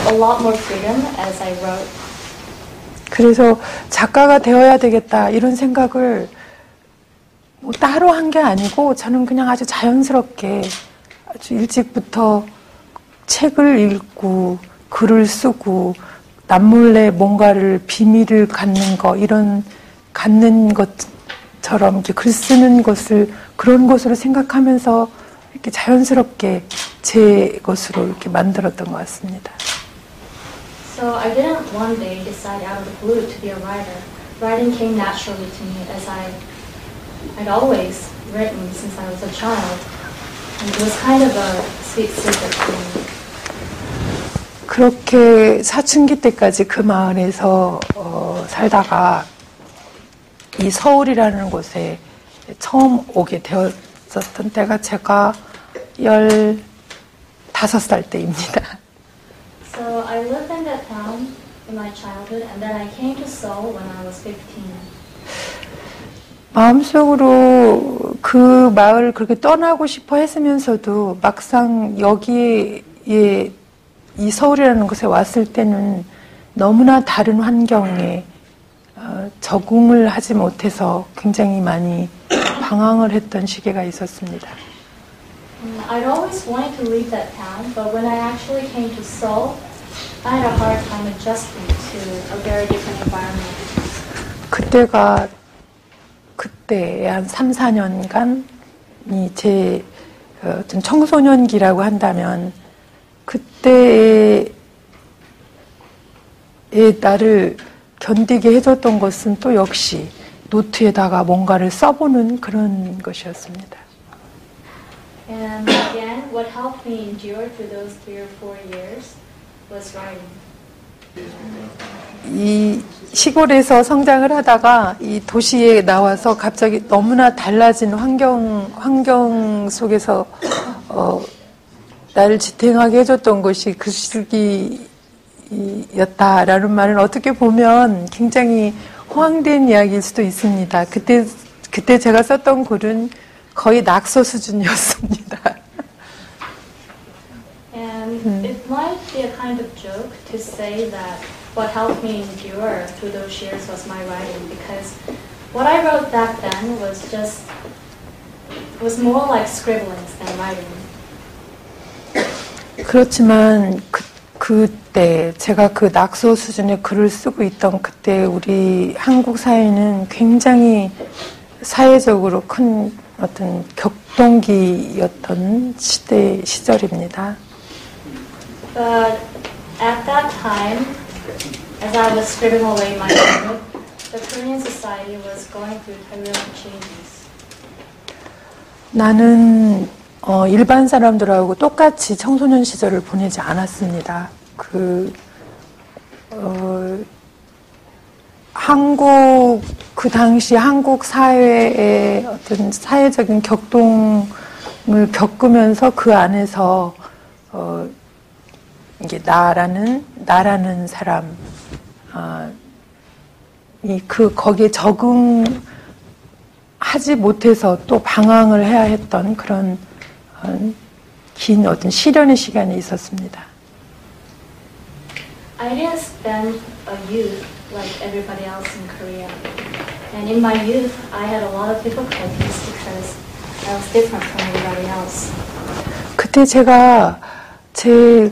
a lot more freedom as I wrote. 그래서 작가가 되어야 되겠다 이런 생각을 뭐 따로 한 게 아니고 저는 그냥 아주 자연스럽게 아주 일찍부터 책을 읽고 글을 쓰고 남몰래 뭔가를 비밀을 갖는 거 이런 갖는 것처럼 이렇게 글 쓰는 것을 그런 것으로 생각하면서 이렇게 자연스럽게 제 것으로 이렇게 만들었던 것 같습니다. So I didn't one day decide out of the blue to be a writer. Writing came naturally to me as I'd always written since I was a child. And it was kind of a sweet secret for me. 그렇게 사춘기 때까지 그 마을에서 살다가 이 서울이라는 곳에 처음 오게 되었었던 때가 제가 15살 때입니다. So I lived in that town in my childhood, and then I came to Seoul when I was 15. 마음속으로 그 마을을 그렇게 떠나고 싶어 했으면서도 막상 여기에 이 서울이라는 곳에 왔을 때는 너무나 다른 환경에 적응을 하지 못해서 굉장히 많이 방황을 했던 시기가 있었습니다. I'd always wanted to leave that town, but when I actually came to Seoul, I had a hard time adjusting to a very different environment. 그때 한 3, 4년간이 제 어떤 청소년기라고 한다면 그때의 나를 견디게 해줬던 것은 또 역시 노트에다가 뭔가를 써보는 그런 것이었습니다. And again, what helped me endure through those 3 or 4 years was writing. 이 시골에서 성장을 하다가 이 도시에 나와서 갑자기 너무나 달라진 환경 속에서 나를 지탱하게 해줬던 것이 그 시기였다라는 말은 어떻게 보면 굉장히 호황된 이야기일 수도 있습니다. 그때 제가 썼던 글은 거의 낙서 수준이었습니다. And it might be a kind of joke to say that what helped me endure through those years was my writing, because what I wrote back then was more like scribblings than writing. 그렇지만 그때 제가 그 낙서 수준의 글을 쓰고 있던 그때 우리 한국 사회는 굉장히 사회적으로 큰 어떤 격동기였던 시절입니다. But at that time, as I was scribbling away my notebook, the Korean society was going through terrible changes. 나는 일반 사람들하고 똑같이 청소년 시절을 보내지 않았습니다. 그 당시 한국 사회의 어떤 사회적인 격동을 겪으면서 그 안에서 이게 나라는 사람, 거기에 적응하지 못해서 또 방황을 해야 했던 그런 긴 어떤 시련의 시간이 있었습니다. I didn't spend a youth like everybody else in Korea. And in my youth, I had a lot of difficulties because I was different from everybody else. 그때 제가 제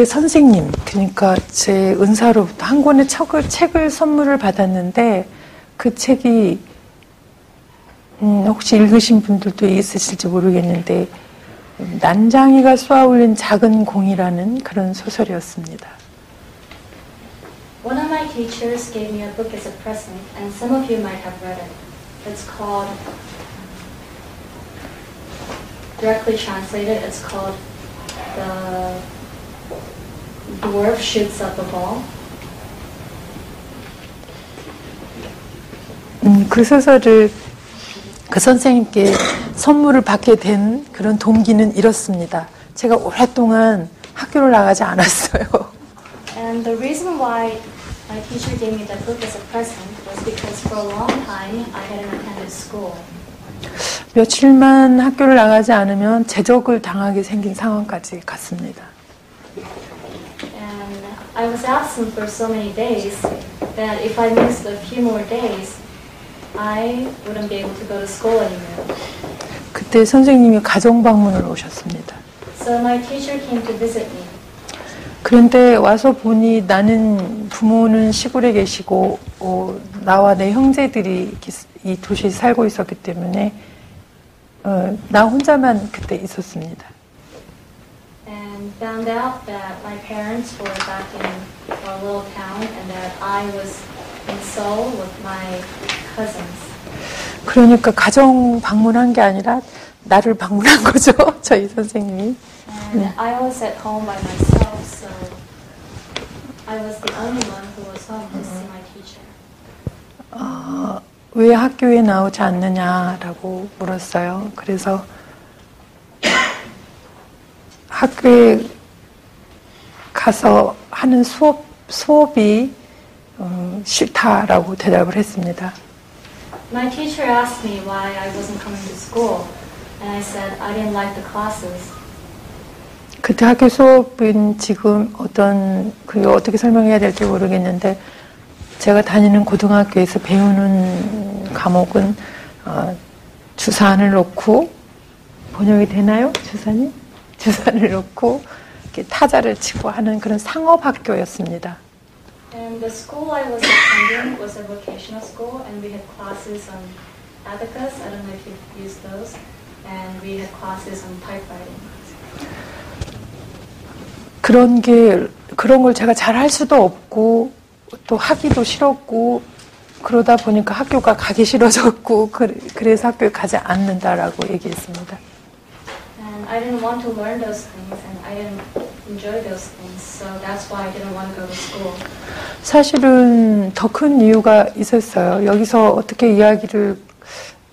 선생님, 그러니까 제 은사로부터 한 권의 책을 선물을 받았는데 그 책이 혹시 읽으신 분들도 있으실지 모르겠는데 난장이가 쏘아올린 작은 공이라는 그런 소설이었습니다. One of my teachers gave me a book as a present, and some of you might have read it. It's called, directly translated, it's called The Dwarf Shoots Up a Ball. 그 소설을 그 선생님께 선물을 받게 된 그런 동기는 이렇습니다. 제가 오랫동안 학교를 나가지 않았어요. And the reason why my teacher gave me that book as a present was because for a long time I hadn't attended school. 며칠만 학교를 나가지 않으면 제적을 당하게 생긴 상황까지 갔습니다. And And I was absent for so many days that if I missed a few more days, I wouldn't be able to go to school anymore. 그때 선생님이 가정 방문을 오셨습니다. So my teacher came to visit me. 그런데 와서 보니 나는 부모는 시골에 계시고 나와 내 형제들이 이 도시에 살고 있었기 때문에 나 혼자만 그때 있었습니다. And found out that my parents were back in a little town and that I was in Seoul with my cousins. 그러니까 가정 방문한 게 아니라 나를 방문한 거죠, 저희 선생님이. And I was at home by myself, so I was the only one who was home to see my teacher. 왜 학교에 나오지 않느냐라고 물었어요. 그래서 학교에 가서 하는 수업이 싫다라고 대답을 했습니다. My teacher asked me why I wasn't coming to school, and I said I didn't like the classes. 그때 학교 수업은 지금 그리고 어떻게 설명해야 될지 모르겠는데 제가 다니는 고등학교에서 배우는 과목은 주산을 놓고 번역이 되나요? 주산을 놓고 이렇게 타자를 치고 하는 그런 상업학교였습니다. And the school I was attending was a vocational school, and we had classes on abacus. I don't know if you've used those. And we had classes on typewriting. 그런 걸 제가 잘 할 수도 없고 또 하기도 싫었고 그러다 보니까 학교가 가기 싫어졌고 그래서 학교에 가지 않는다라고 얘기했습니다. And I didn't want to learn those things, and I didn't enjoy those things, so that's why I didn't want to go to school. 사실은 더 큰 이유가 있었어요. 여기서 어떻게 이야기를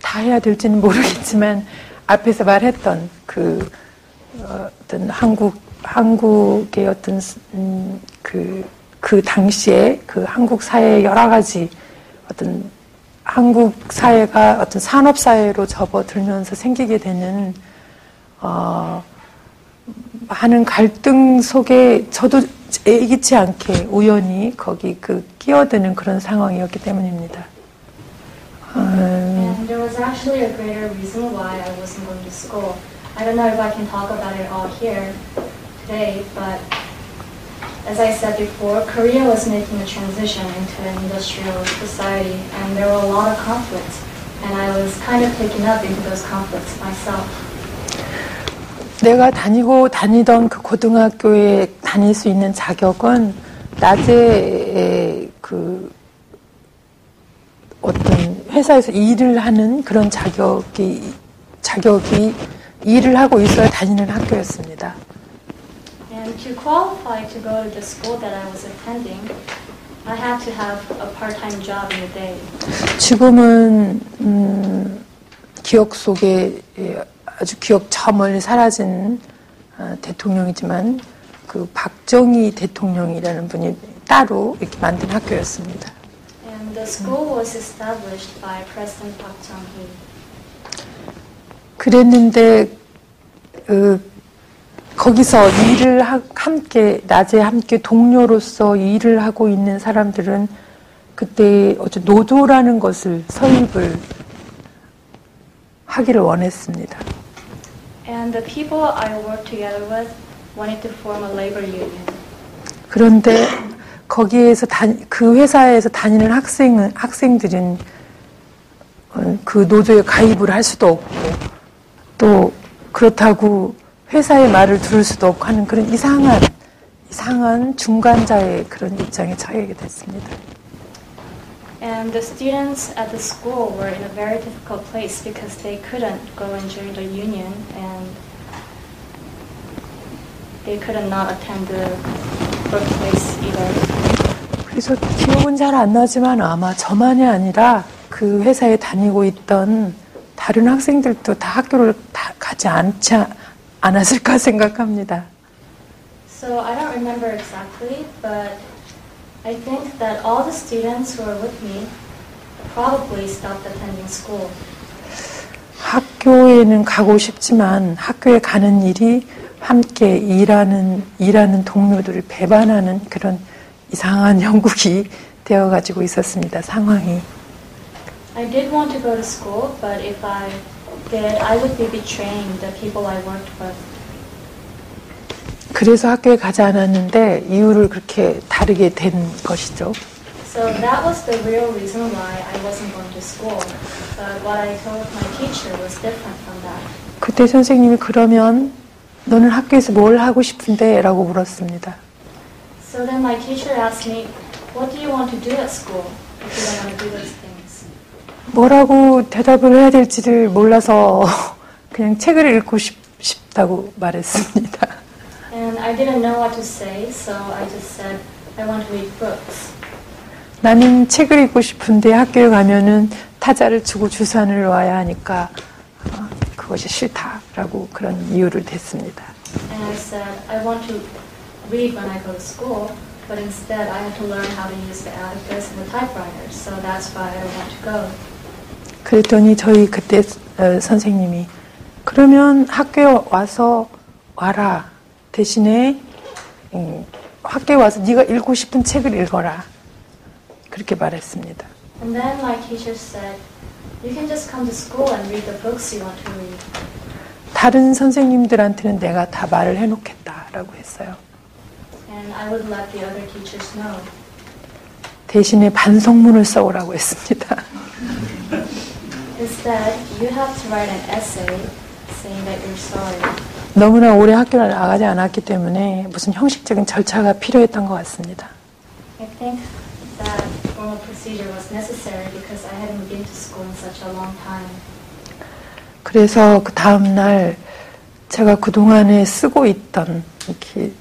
다 해야 될지는 모르겠지만 앞에서 말했던 어떤 한국의 어떤 그 당시에 그 한국 사회의 여러 가지 어떤 한국 사회가 어떤 산업 사회로 접어들면서 생기게 되는 하는 갈등 속에 저도 예기치 않게 우연히 거기 끼어드는 그런 상황이었기 때문입니다. And there was actually a greater reason why I wasn't going to school. I don't know if I can talk about it all here today, but as I said before, Korea was making a transition into an industrial society, and there were a lot of conflicts, and I was kind of taken up into those conflicts myself. 내가 다니던 그 고등학교에 다닐 수 있는 자격은 낮에 어떤 회사에서 일을 하는 그런 자격이 일을 하고 있어야 다니는 학교였습니다. And to qualify to go to the school that I was attending, I had to have a part-time job in the day. 지금은 기억 속에 아주 기억 저 멀리 사라진 대통령이지만 그 박정희 대통령이라는 분이 따로 이렇게 만든 학교였습니다. And the school was established by President Park Chung-hee. 그랬는데 거기서 일을 함께 낮에 함께 동료로서 일을 하고 있는 사람들은 그때 노조라는 것을 설립을 하기를 원했습니다. And the people I worked together with wanted to form a labor union. 그런데 거기에서 그 회사에서 다니는 학생들은 그 노조에 가입을 할 수도 없고 또 그렇다고 회사의 말을 들을 수도 없고 하는 그런 이상한 중간자의 그런 입장에 처하게 됐습니다. And the students at the school were in a very difficult place because they couldn't go and join the union, and they could not attend the workplace either. 그래서 기억은 잘 안 나지만 아마 저만이 아니라 그 회사에 다니고 있던 다른 학생들도 다 학교를 가지 않았을까 생각합니다. So I don't remember exactly, but I think that all the students who were with me probably stopped attending school. 학교에는 가고 싶지만 학교에 가는 일이 함께 일하는 동료들을 배반하는 그런 이상한 형국이 되어가지고 있었습니다. 상황이. I did want to go to school, but if I did, I would be betraying the people I worked with. 그래서 학교에 가지 않았는데 이유를 그렇게 다르게 된 것이죠. So that was the real reason why I wasn't going to school. But what I told my teacher was different from that. 그때 선생님이 그러면 너는 학교에서 뭘 하고 싶은데? 라고 물었습니다. So then my teacher asked me, what do you want to do at school if you don't want to do those things? 뭐라고 대답을 해야 될지를 몰라서 그냥 책을 읽고 싶다고 말했습니다. And I didn't know what to say, so I just said, I want to read books. 나는 책을 읽고 싶은데 학교에 가면은 타자를 치고 주산을 놓아야 하니까 그것이 싫다라고 그런 이유를 댔습니다. And I said, I want to read when I go to school, but instead I had to learn how to use the abacus and the typewriter, so that's why I don't want to go. 그랬더니 저희 그때 선생님이 그러면 학교에 와서 와라. 대신에 학교에 와서 네가 읽고 싶은 책을 읽어라. 그렇게 말했습니다. And then my teacher said, you can just come to school and read the books you want to read. 다른 선생님들한테는 내가 다 말을 해놓겠다라고 했어요. And I would let the other teachers know. 대신에 반성문을 써오라고 했습니다. Instead, you have to write an essay saying that you're sorry. 너무나 오래 학교를 나가지 않았기 때문에 무슨 형식적인 절차가 필요했던 것 같습니다. I think that formal procedure was necessary because I hadn't been to school in such a long time. 그래서 그 다음 날 제가 그동안에 쓰고 있던 이렇게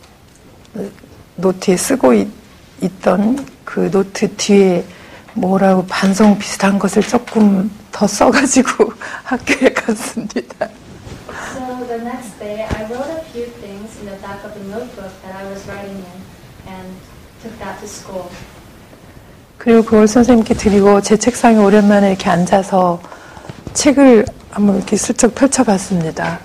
노트에 쓰고 있던 그 노트 뒤에 뭐라고 반성 비슷한 것을 조금 더 써가지고 학교에 갔습니다. So the next day, I wrote a few things in the back of the notebook that I was writing in and took that to school. 그리고 그걸 선생님께 드리고 제 책상에 오랜만에 이렇게 앉아서 책을 한번 이렇게 슬쩍 펼쳐봤습니다.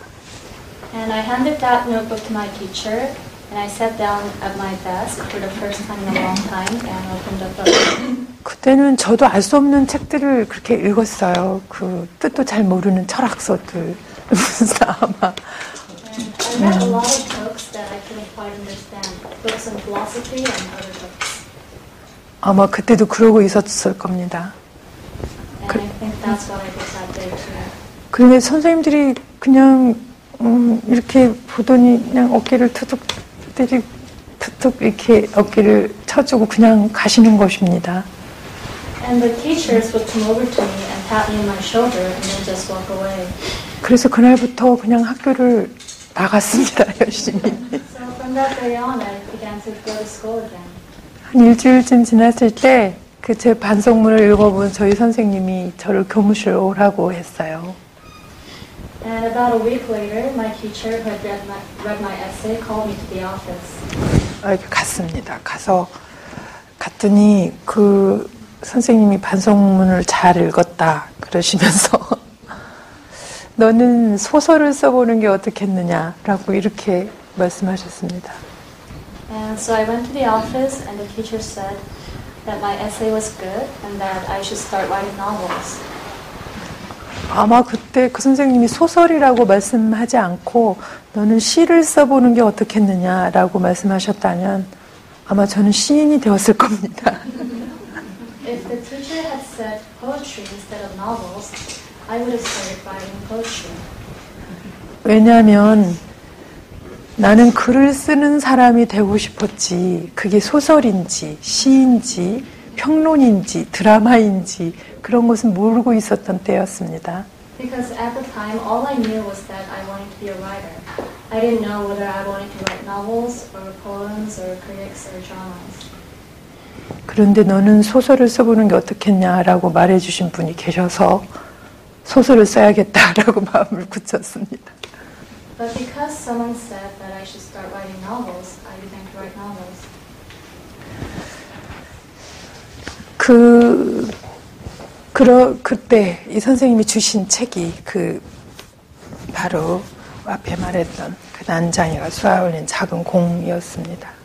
And I handed that notebook to my teacher, and I sat down at my desk for the first time in a long time and opened the book. 그때는 저도 알 수 없는 책들을 그렇게 읽었어요. 그 뜻도 잘 모르는 철학서들. 무슨 아마. And I read a lot of books that I couldn't quite understand. Books on philosophy and other books. 아마 그때도 그러고 있었을 겁니다. And I think that's what I did that day too. 그런데 선생님들이 그냥 이렇게 보더니 그냥 어깨를 툭툭 이렇게 어깨를 쳐주고 그냥 가시는 것입니다. And the teachers would come over to me and pat me on my shoulder and then just walk away. 그래서 그날부터 그냥 학교를 나갔습니다. 열심히. So from that day on, I began to go to school again. 한 일주일쯤 지났을 때 그 제 반성문을 읽어본 저희 선생님이 저를 교무실 오라고 했어요. And about a week later, my teacher who had read my essay called me to the office. 이렇게 갔습니다. 갔더니 그 선생님이 반성문을 잘 읽었다 그러시면서 너는 소설을 써보는 게 어떻겠느냐라고 이렇게 말씀하셨습니다. And so I went to the office and the teacher said that my essay was good and that I should start writing novels. 아마 그때 그 선생님이 소설이라고 말씀하지 않고 너는 시를 써보는 게 어떻겠느냐라고 말씀하셨다면 아마 저는 시인이 되었을 겁니다. If the teacher had said poetry instead of novels, I would have started writing poetry. 왜냐하면 나는 글을 쓰는 사람이 되고 싶었지 그게 소설인지 시인지 평론인지 드라마인지 그런 것은 모르고 있었던 때였습니다. Because at the time, all I knew was that I wanted to be a writer. I didn't know whether I wanted to write novels or poems or critics or dramas. 그런데 너는 소설을 써보는 게 어떻겠냐라고 말해주신 분이 계셔서 소설을 써야겠다라고 마음을 굳혔습니다. But because someone said that I should start writing novels, I began to write novels. 그때 이 선생님이 주신 책이 바로 앞에 말했던 그 난장이가 쏘아 올린 작은 공이었습니다.